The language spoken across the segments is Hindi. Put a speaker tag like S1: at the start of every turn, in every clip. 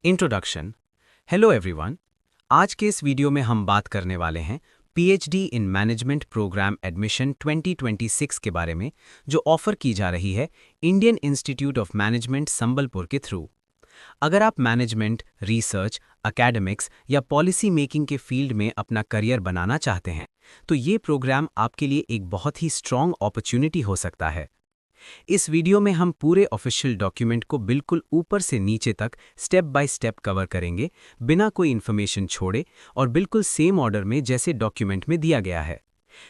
S1: इंट्रोडक्शन। Hello everyone. आज के इस वीडियो में हम बात करने वाले हैं PhD in management programme admission 2026 के बारे में, जो ऑफर की जा रही है Indian institute of management Sambalpur के थ्रू। अगर आप मैनेजमेंट, रिसर्च, एकेडमिक्स या पॉलिसी मेकिंग के फील्ड में अपना करियर बनाना चाहते हैं, तो ये प्रोग्राम आपके लिए एक बहुत ही स्ट्रॉन्ग अपॉर्चुनिटी हो सकता है। इस वीडियो में हम पूरे ऑफिशियल डॉक्यूमेंट को बिल्कुल ऊपर से नीचे तक स्टेप बाय स्टेप कवर करेंगे, बिना कोई इन्फॉर्मेशन छोड़े और बिल्कुल सेम ऑर्डर में जैसे डॉक्यूमेंट में दिया गया है।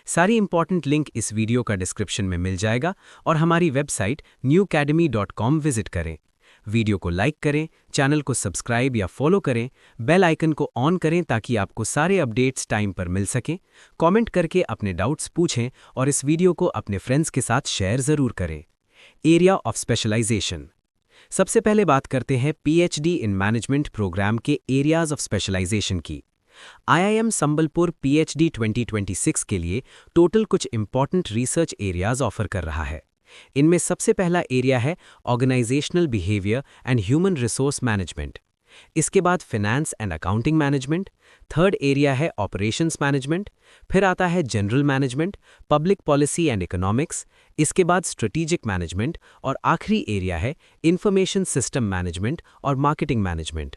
S1: सारी इंपॉर्टेंट लिंक इस वीडियो का डिस्क्रिप्शन में मिल जाएगा और हमारी वेबसाइट newacademy.com विजिट करें। वीडियो को लाइक करें, चैनल को सब्सक्राइब या फॉलो करें, बेल आइकन को ऑन करें ताकि आपको सारे अपडेट्स टाइम पर मिल सकें। कमेंट करके अपने डाउट्स पूछें और इस वीडियो को अपने फ्रेंड्स के साथ शेयर ज़रूर करें। Area of specialisation. सबसे पहले बात करते हैं पीएचडी इन मैनेजमेंट प्रोग्राम के एरियाज ऑफ स्पेशलाइजेशन की। आईआईएम संबलपुर पीएचडी 2026 के लिए टोटल कुछ इंपॉर्टेंट रिसर्च एरियाज ऑफर कर रहा है। इनमें सबसे पहला एरिया है organisational behaviour and human resource management. इसके बाद finance and accounting management. Third area है ऑपरेशंस मैनेजमेंट। फिर आता है general management, public policy and economics. इसके बाद स्ट्रेटेजिक मैनेजमेंट और आखिरी एरिया है इंफॉर्मेशन सिस्टम मैनेजमेंट और marketing management.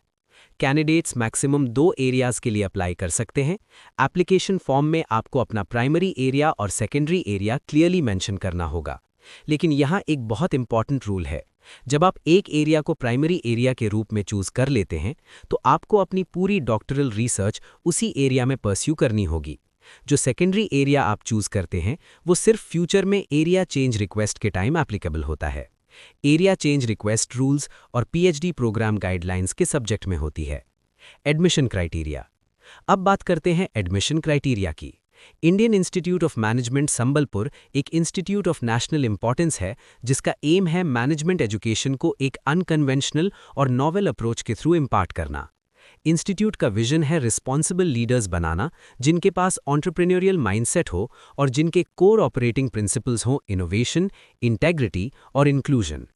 S1: Candidates maximum 2 areas के लिए अप्लाई कर सकते हैं। एप्लीकेशन फॉर्म में आपको अपना प्राइमरी एरिया और सेकेंडरी एरिया क्लियरली मेंशन करना होगा। लेकिन यहाँ एक बहुत इंपॉर्टेंट रूल है। जब आप एक एरिया को प्राइमरी एरिया के रूप में चूज कर लेते हैं, तो आपको अपनी पूरी डॉक्टरल रिसर्च उसी एरिया में परस्यू करनी होगी। जो सेकेंडरी एरिया आप चूज करते हैं, वो सिर्फ फ्यूचर में एरिया चेंज रिक्वेस्ट के टाइम एप्लीकेबल होता है। एरिया चेंज रिक्वेस्ट रूल्स और पीएचडी प्रोग्राम गाइडलाइंस के सब्जेक्ट में होती है। Admission criteria. अब बात करते हैं एडमिशन क्राइटेरिया की। Indian institute of management Sambalpur एक इंस्टीट्यूट ऑफ नेशनल इंपॉर्टेंस है, जिसका एम है मैनेजमेंट एजुकेशन को एक अनकन्वेंशनल और नॉवेल अप्रोच के थ्रू इम्पार्ट करना। इंस्टीट्यूट का विजन है रिस्पॉन्सिबल लीडर्स बनाना, जिनके पास एंटरप्रेन्योरियल माइंडसेट हो और जिनके कोर ऑपरेटिंग प्रिंसिपल्स हों इनोवेशन, इंटेग्रिटी और इंक्लूजन।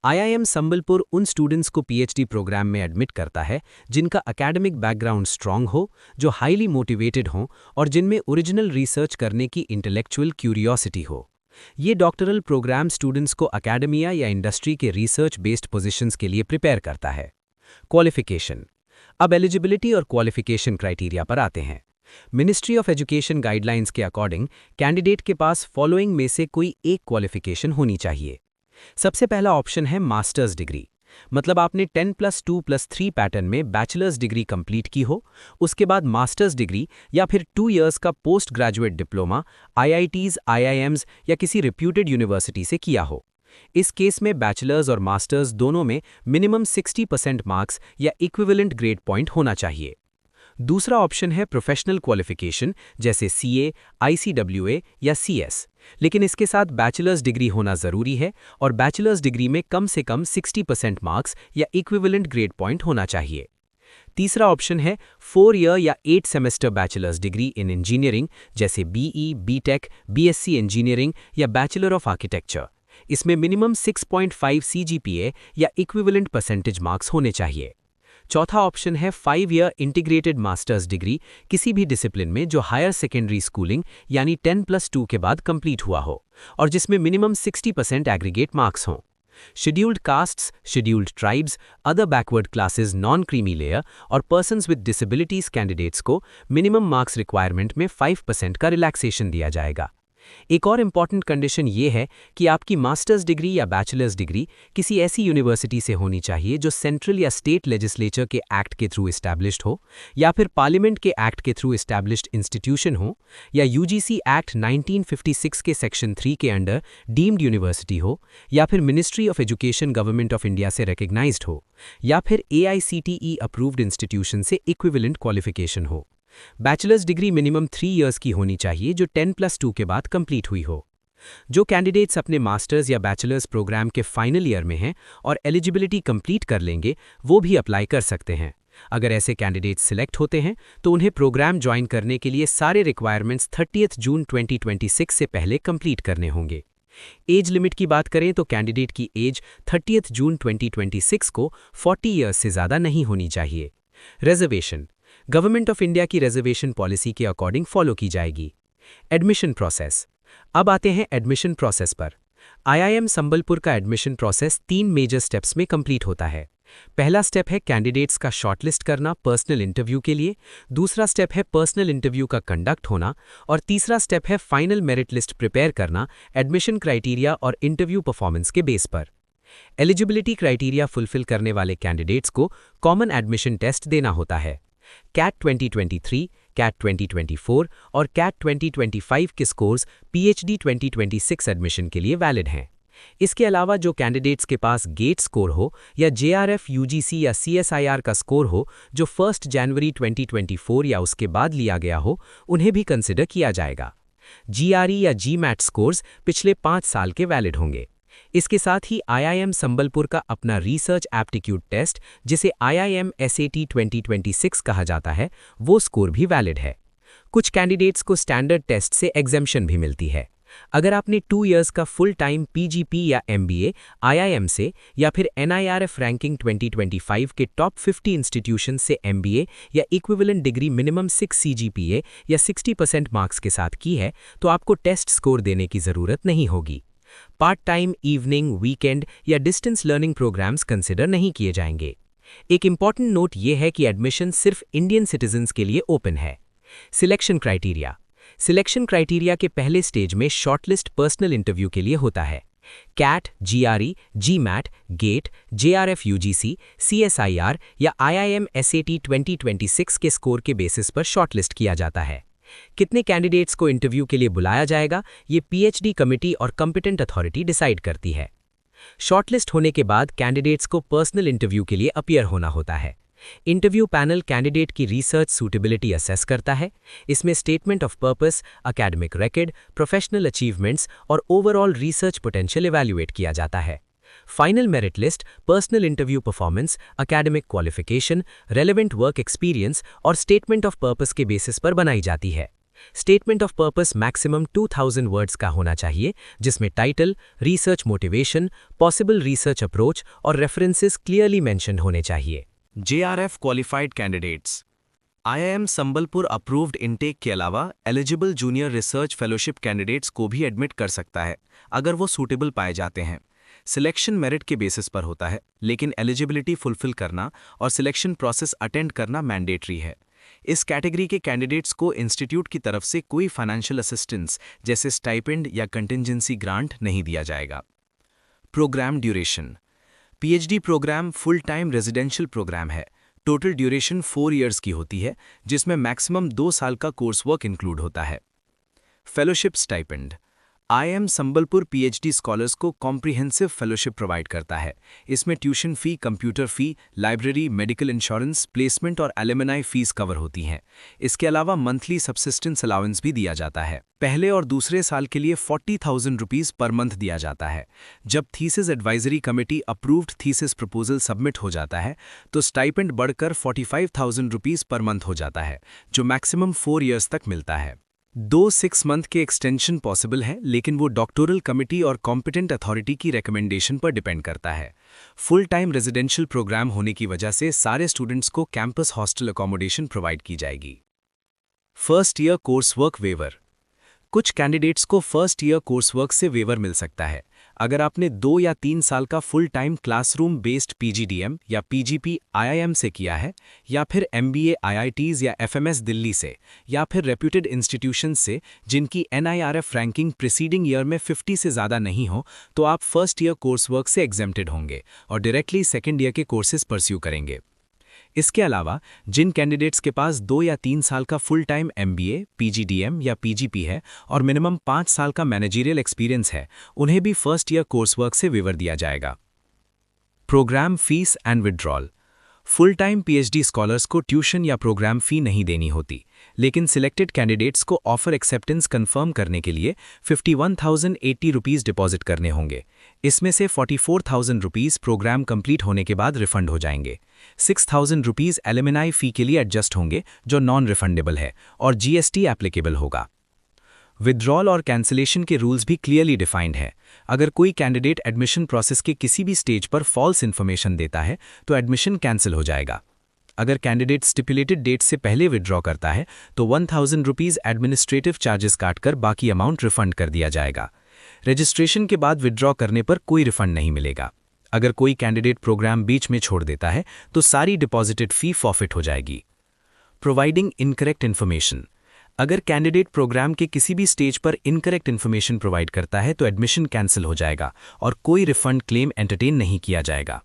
S1: आईआईएम संबलपुर उन स्टूडेंट्स को पीएचडी प्रोग्राम में एडमिट करता है जिनका एकेडमिक बैकग्राउंड स्ट्रांग हो, जो हाईली मोटिवेटेड हों और जिनमें ओरिजिनल रिसर्च करने की इंटेलेक्चुअल क्यूरियोसिटी हो। ये डॉक्टरल प्रोग्राम स्टूडेंट्स को एकेडमिया या इंडस्ट्री के रिसर्च बेस्ड पोजीशंस के लिए प्रिपेयर करता है। क्वालिफिकेशन। अब एलिजिबिलिटी और क्वालिफिकेशन क्राइटेरिया पर आते हैं। मिनिस्ट्री ऑफ एजुकेशन गाइडलाइंस के अकॉर्डिंग कैंडिडेट के पास फॉलोइंग में से कोई एक क्वालिफिकेशन होनी चाहिए। सबसे पहला ऑप्शन है मास्टर्स डिग्री, मतलब आपने 10+2+3 पैटर्न में बैचलर्स डिग्री कंप्लीट की हो। उसके बाद मास्टर्स डिग्री या फिर 2 इयर्स का post graduate diploma IITs, IIMs या किसी रिप्यूटेड यूनिवर्सिटी से किया हो। इस केस में बैचलर्स और मास्टर्स दोनों में मिनिमम 60% मार्क्स या इक्विवेलेंट ग्रेड पॉइंट होना चाहिए। दूसरा ऑप्शन है प्रोफेशनल क्वालिफिकेशन, जैसे सीए, आईसीडब्ल्यूए या सीएस, लेकिन इसके साथ बैचलर्स डिग्री होना जरूरी है और बैचलर्स डिग्री में कम से कम 60% मार्क्स या इक्विवेलेंट ग्रेड पॉइंट होना चाहिए। तीसरा ऑप्शन है 4 ईयर या 8 semester bachelors degree in engineering, जैसे बीई, बीटेक, बीएससी इंजीनियरिंग या बैचलर ऑफ आर्किटेक्चर। इसमें मिनिमम 6.5 सीजीपीए या इक्विवेलेंट परसेंटेज मार्क्स होने चाहिए। चौथा ऑप्शन है 5 ईयर इंटीग्रेटेड मास्टर्स डिग्री किसी भी डिसिप्लिन में, जो हायर सेकेंडरी स्कूलिंग यानी 10+2 के बाद कंप्लीट हुआ हो और जिसमें मिनिमम 60% एग्रीगेट मार्क्स हों। Scheduled castes, scheduled tribes, other backward classes, non creamy layer और पर्सन्स विद डिसेबिलिटीज कैंडिडेट्स को मिनिमम मार्क्स रिक्वायरमेंट में 5% का रिलैक्सेशन दिया जाएगा। एक और इम्पॉर्टेंट कंडीशन ये है कि आपकी मास्टर्स डिग्री या बैचलर्स डिग्री किसी ऐसी यूनिवर्सिटी से होनी चाहिए जो सेंट्रल या स्टेट लेजिस्लेचर के एक्ट के थ्रू इस्टेब्लिश्ड हो, या फिर पार्लियामेंट के एक्ट के थ्रू इस्टेब्लिश्ड इंस्टीट्यूशन हो, या यूजीसी एक्ट 1956 के सेक्शन 3 के अंडर डीम्ड यूनिवर्सिटी हो, या फिर ministry of education government of India से रिकग्नाइज्ड हो, या फिर एआईसीटीई अप्रूव्ड इंस्टीट्यूशन से इक्विवेलेंट क्वालिफिकेशन हो। बैचलर्स डिग्री मिनिमम 3 इयर्स की होनी चाहिए, जो 10+2 के बाद कंप्लीट हुई हो। जो कैंडिडेट्स अपने मास्टर्स या बैचलर्स प्रोग्राम के फाइनल ईयर में हैं और एलिजिबिलिटी कंप्लीट कर लेंगे, वो भी अप्लाई कर सकते हैं। अगर ऐसे कैंडिडेट्स सिलेक्ट होते हैं तो उन्हें प्रोग्राम ज्वाइन करने के लिए सारे रिक्वायरमेंट्स 30 जून 2026 से पहले कंप्लीट करने होंगे। एज लिमिट की बात करें तो कैंडिडेट की एज 30 जून 2026 को 40 ईयर्स से ज़्यादा नहीं होनी चाहिए। रिजर्वेशन गवर्नमेंट ऑफ इंडिया की रिजर्वेशन पॉलिसी के अकॉर्डिंग फॉलो की जाएगी। Admission process. अब आते हैं एडमिशन प्रोसेस पर। आईआईएम संबलपुर का एडमिशन प्रोसेस 3 मेजर स्टेप्स में कंप्लीट होता है। पहला स्टेप है कैंडिडेट्स का शॉर्टलिस्ट करना पर्सनल इंटरव्यू के लिए, दूसरा स्टेप है पर्सनल इंटरव्यू का कंडक्ट होना और तीसरा स्टेप है फाइनल मेरिट लिस्ट प्रिपेयर करना एडमिशन क्राइटेरिया और इंटरव्यू परफॉर्मेंस के बेस पर। एलिजिबिलिटी क्राइटेरिया फुलफिल करने वाले कैंडिडेट्स को कॉमन एडमिशन टेस्ट देना होता है। कैट 2023, कैट 2024 और कैट 2025 के स्कोर्स पीएचडी 2026 एडमिशन के लिए वैलिड हैं। इसके अलावा जो कैंडिडेट्स के पास गेट स्कोर हो या जेआरएफ यूजीसी या सीएसआईआर का स्कोर हो जो 1 जनवरी 2024 या उसके बाद लिया गया हो, उन्हें भी कंसिडर किया जाएगा। जीआरई या जीमैट स्कोर्स पिछले 5 साल के वैलिड होंगे। इसके साथ ही आईआईएम संबलपुर का अपना रिसर्च एप्टीट्यूड टेस्ट, जिसे आईआईएम एसएटी 2026 कहा जाता है, वो स्कोर भी वैलिड है। कुछ कैंडिडेट्स को स्टैंडर्ड टेस्ट से एग्जेम्पशन भी मिलती है। अगर आपने 2 इयर्स का फुल टाइम पीजीपी या एमबीए आईआईएम से या फिर एनआईआरएफ रैंकिंग 2025 के टॉप 50 इंस्टीट्यूशन से एमबीए या इक्विवेलेंट डिग्री मिनिमम 6 सीजीपीए या 60% मार्क्स के साथ की है, तो आपको टेस्ट स्कोर देने की ज़रूरत नहीं होगी। पार्ट टाइम, इवनिंग, वीकेंड या डिस्टेंस लर्निंग प्रोग्राम्स कंसिडर नहीं किए जाएंगे। एक इंपॉर्टेंट नोट ये है कि एडमिशन सिर्फ इंडियन सिटीजन्स के लिए ओपन है। Selection criteria. सिलेक्शन क्राइटेरिया के पहले स्टेज में शॉर्टलिस्ट पर्सनल इंटरव्यू के लिए होता है। CAT, GRE, GMAT, GATE, JRF UGC, CSIR या आईआईएम एसएटी 2026 के स्कोर के बेसिस पर शॉर्टलिस्ट किया जाता है। कितने कैंडिडेट्स को इंटरव्यू के लिए बुलाया जाएगा, ये पीएचडी कमिटी और कॉम्पिटेंट अथॉरिटी डिसाइड करती है। शॉर्टलिस्ट होने के बाद कैंडिडेट्स को पर्सनल इंटरव्यू के लिए अपीयर होना होता है। इंटरव्यू पैनल कैंडिडेट की रिसर्च सूटेबिलिटी असेस करता है। इसमें statement of purpose, academic record, professional achievements और ओवरऑल रिसर्च पोटेंशियल इवैल्यूएट किया जाता है। Final merit list personal interview performance, academic qualification, relevant work experience और स्टेटमेंट ऑफ पर्पस के बेसिस पर बनाई जाती है। Statement of purpose maximum 2000 words का होना चाहिए, जिसमें title, research motivation, possible research approach और रेफरेंसेस क्लियरली मेंशन होने चाहिए।
S2: JRF qualified candidates. IIM Sambalpur approved intake के अलावा eligible junior research fellowship candidates को भी एडमिट कर सकता है अगर वो सूटेबल पाए जाते हैं। सिलेक्शन मेरिट के बेसिस पर होता है, लेकिन एलिजिबिलिटी फुलफिल करना और सिलेक्शन प्रोसेस अटेंड करना मैंडेटरी है। इस कैटेगरी के कैंडिडेट्स को इंस्टीट्यूट की तरफ से कोई फाइनेंशियल असिस्टेंस जैसे स्टाइपेंड या कंटिंजेंसी ग्रांट नहीं दिया जाएगा। Programme duration. PhD programme full time residential programme है। टोटल ड्यूरेशन 4 इयर्स की होती है, जिसमें मैक्सिमम 2 साल का कोर्स वर्क इंक्लूड होता है। Fellowship stipend. IIM Sambalpur PhD scholars को कॉम्प्रिहेंसिव फेलोशिप प्रोवाइड करता है। इसमें ट्यूशन फी, कंप्यूटर फी, लाइब्रेरी, मेडिकल इंश्योरेंस, प्लेसमेंट और एलुमनाई फीस कवर होती हैं। इसके अलावा मंथली सब्सिस्टेंस अलाउंस भी दिया जाता है। पहले और दूसरे साल के लिए 40,000 रुपीज़ पर मंथ दिया जाता है। जब thesis advisory committee approved thesis proposal submit हो जाता है तो स्टाइपेंड बढ़कर 45,000 रुपीज़ पर मंथ हो जाता है, जो मैक्सिमम 4 इयर्स तक मिलता है। 6 मंथ के एक्सटेंशन पॉसिबल है, लेकिन वो डॉक्टोरल कमिटी और कॉम्पिटेंट अथॉरिटी की रिकमेंडेशन पर डिपेंड करता है। फुल टाइम रेजिडेंशियल प्रोग्राम होने की वजह से सारे स्टूडेंट्स को कैंपस हॉस्टल अकोमोडेशन प्रोवाइड की जाएगी। First year course work waiver. कुछ कैंडिडेट्स को फर्स्ट ईयर कोर्स वर्क से वेवर मिल सकता है। अगर आपने 2 या 3 साल का full time classroom based PGDM या पीजीपी आईआईएम से किया है, या फिर एमबीए आईआईटीज या एफएमएस दिल्ली से, या फिर रेप्यूटेड इंस्टीट्यूशंस से जिनकी एनआईआरएफ रैंकिंग प्रीसीडिंग ईयर में 50 से ज़्यादा नहीं हो, तो आप फर्स्ट ईयर कोर्स वर्क से एग्जेम्प्टेड होंगे और डायरेक्टली सेकेंड ईयर के कोर्सेज परस्यू करेंगे। इसके अलावा जिन कैंडिडेट्स के पास 2 या 3 साल का फुल टाइम एमबीए, पीजीडीएम या पीजीपी है और मिनिमम 5 साल का मैनेजरियल एक्सपीरियंस है, उन्हें भी फर्स्ट ईयर कोर्स वर्क से वेवर दिया जाएगा। Programme fees and withdrawal. Full time PhD scholars को ट्यूशन या प्रोग्राम फी नहीं देनी होती, लेकिन सिलेक्टेड कैंडिडेट्स को ऑफर एक्सेप्टेंस कंफर्म करने के लिए 51,080 रुपीज़ डिपॉजिट करने होंगे। इसमें से 44,000 रुपीज़ प्रोग्राम कंप्लीट होने के बाद रिफंड हो जाएंगे। 6,000 रुपीज़ एलुमनाई फ़ी के लिए एडजस्ट होंगे, जो नॉन रिफंडेबल है, और जीएसटी एप्लीकेबल होगा। विड्रॉल और कैंसिलेशन के रूल्स भी क्लियरली डिफाइंड है। अगर कोई कैंडिडेट एडमिशन प्रोसेस के किसी भी स्टेज पर फॉल्स इन्फॉर्मेशन देता है तो एडमिशन कैंसिल हो जाएगा। अगर कैंडिडेट स्टिपुलेटेड डेट से पहले विड्रॉ करता है तो 1000 रुपीज़ एडमिनिस्ट्रेटिव चार्जेस काटकर बाकी अमाउंट रिफंड कर दिया जाएगा। रजिस्ट्रेशन के बाद विड्रॉ करने पर कोई रिफंड नहीं मिलेगा। अगर कोई कैंडिडेट प्रोग्राम बीच में छोड़ देता है तो सारी डिपॉजिटेड फी फॉरफिट हो जाएगी। Providing incorrect information. अगर कैंडिडेट प्रोग्राम के किसी भी स्टेज पर इनकरेक्ट इन्फॉर्मेशन प्रोवाइड करता है तो एडमिशन कैंसिल हो जाएगा और कोई रिफंड क्लेम एंटरटेन नहीं किया जाएगा।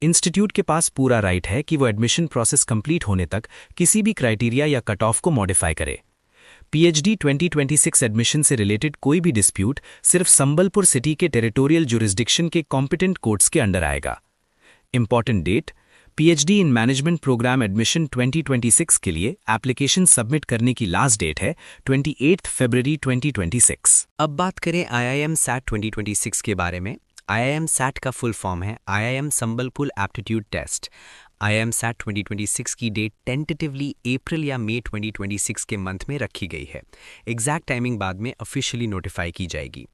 S2: इंस्टीट्यूट के पास पूरा राइट है कि वो एडमिशन प्रोसेस कंप्लीट होने तक किसी भी क्राइटेरिया या कट ऑफ को मॉडिफाई करे। पीएचडी 2026 एडमिशन से रिलेटेड कोई भी डिस्प्यूट सिर्फ संबलपुर सिटी के टेरिटोरियल जुरिस्डिक्शन के कॉम्पिटेंट कोर्ट्स के अंडर आएगा। Important date, PhD in management programme admission 2026 के लिए एप्लीकेशन सबमिट करने की लास्ट डेट है 28 फरवरी 2026।
S1: अब बात करें IIM SAT 2026 के बारे में। IIM SAT का फुल फॉर्म है IIM Sambalpur aptitude test. IIM SAT 2026 की डेट टेंटेटिवली अप्रैल या मई 2026 के मंथ में रखी गई है। एग्जैक्ट टाइमिंग बाद में ऑफिशियली नोटिफाई की जाएगी।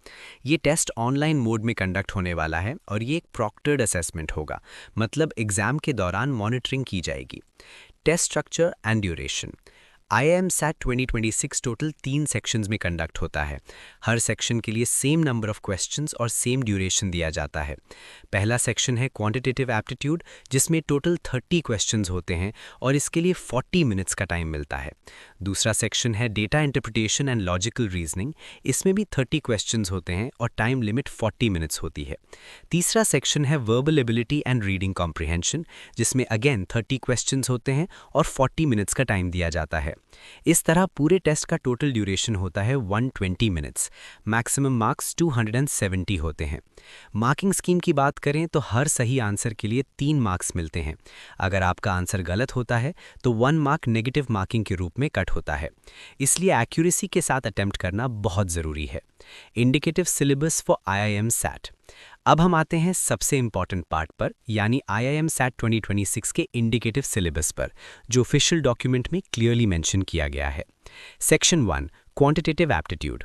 S1: ये टेस्ट ऑनलाइन मोड में कंडक्ट होने वाला है और ये एक प्रॉक्टर्ड असेसमेंट होगा, मतलब एग्जाम के दौरान मॉनिटरिंग की जाएगी। Test structure and duration. IIM SAT 2026 total 3 sections में कंडक्ट होता है। हर सेक्शन के लिए सेम नंबर ऑफ क्वेश्चंस और सेम ड्यूरेशन दिया जाता है। पहला सेक्शन है क्वांटिटेटिव एप्टीट्यूड, जिसमें टोटल 30 क्वेश्चंस होते हैं और इसके लिए 40 मिनट्स का टाइम मिलता है। दूसरा सेक्शन है data interpretation and logical reasoning, इसमें भी 30 क्वेश्चंस होते हैं और टाइम लिमिट 40 मिनट्स होती है। तीसरा सेक्शन है verbal ability and reading comprehension, जिसमें अगेन 30 क्वेश्चंस होते हैं और 40 मिनट्स का टाइम दिया जाता है। इस तरह पूरे टेस्ट का टोटल ड्यूरेशन होता है 120 मिनट्स। मैक्सिमम मार्क्स 270 होते हैं। मार्किंग स्कीम की बात करें तो हर सही आंसर के लिए 3 मार्क्स मिलते हैं। अगर आपका आंसर गलत होता है तो 1 मार्क नेगेटिव मार्किंग के रूप में कट होता है। इसलिए एक्यूरेसी के साथ अटेम्प्ट करना बहुत ज़रूरी है। Indicative syllabus for IIM SAT। अब हम आते हैं सबसे इंपॉर्टेंट पार्ट पर, यानी IIM SAT 2026 के इंडिकेटिव सिलेबस पर, जो ऑफिशियल डॉक्यूमेंट में क्लियरली मेंशन किया गया है। Section 1 quantitative aptitude.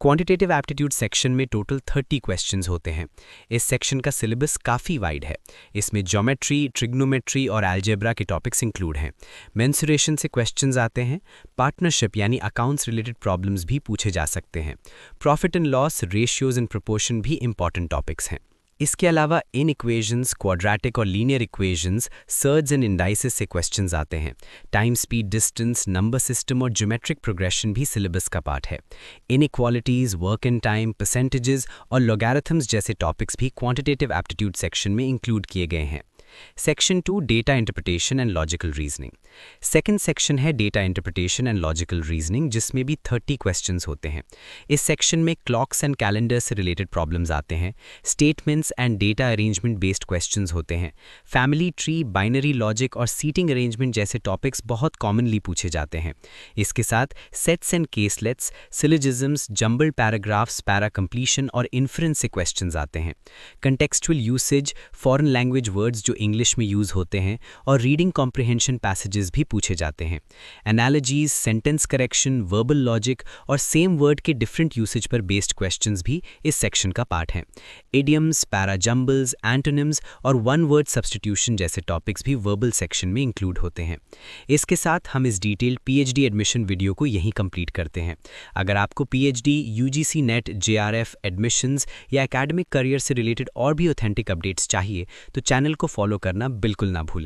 S1: Quantitative aptitude section में टोटल 30 क्वेश्चंस होते हैं। इस सेक्शन का सिलेबस काफ़ी वाइड है। इसमें ज्योमेट्री, ट्रिग्नोमेट्री और अलजेब्रा के टॉपिक्स इंक्लूड हैं। मेंसुरेशन से क्वेश्चंस आते हैं। पार्टनरशिप यानी अकाउंट्स रिलेटेड प्रॉब्लम्स भी पूछे जा सकते हैं। Profit and loss, ratios and proportion भी इंपॉर्टेंट टॉपिक्स हैं। इसके अलावा इन इक्वेशंस, क्वाड्रेटिक और linear equations, surds and indices से क्वेश्चंस आते हैं। Time, speed, distance, number system और ज्योमेट्रिक प्रोग्रेशन भी सिलेबस का पार्ट है। Inequalities, work in time, percentages और लॉगैरिथम्स जैसे टॉपिक्स भी क्वांटिटेटिव एप्टीट्यूड सेक्शन में इंक्लूड किए गए हैं। Section 2 data interpretation and logical reasoning. Second section है data interpretation and logical reasoning, जिसमें भी 30 क्वेश्चंस होते हैं। इस सेक्शन में क्लॉक्स एंड कैलेंडर से रिलेटेड प्रॉब्लम्स आते हैं। Statements and data arrangement based questions होते हैं। फैमिली ट्री, बाइनरी लॉजिक और सीटिंग अरेंजमेंट जैसे टॉपिक्स बहुत कॉमनली पूछे जाते हैं। इसके साथ sets and caselets, syllogisms, jumbled paragraphs, para completion और इन्फ्रेंस से क्वेश्चंस आते हैं। Contextual usage, foreign language words जो इंग्लिश में यूज होते हैं और रीडिंग कॉम्प्रिहेंशन पैसेजेस भी पूछे जाते हैं। Analogies, sentence correction, verbal logic और सेम वर्ड के डिफरेंट यूसेज पर बेस्ड क्वेश्चंस भी इस सेक्शन का पार्ट हैं। इडियम्स, पैराजम्बल्स, एंटोनिम्स और वन वर्ड सब्स्टिट्यूशन जैसे टॉपिक्स भी वर्बल सेक्शन में इंक्लूड होते हैं। इसके साथ हम इस डिटेल्ड पीएचडी एडमिशन वीडियो को यहीं कंप्लीट करते हैं। अगर आपको PhD, UGC net, JRF, admissions या एकेडमिक करियर से रिलेटेड और भी ऑथेंटिक अपडेट्स चाहिए तो चैनल को फॉलो करना बिल्कुल ना भूलें।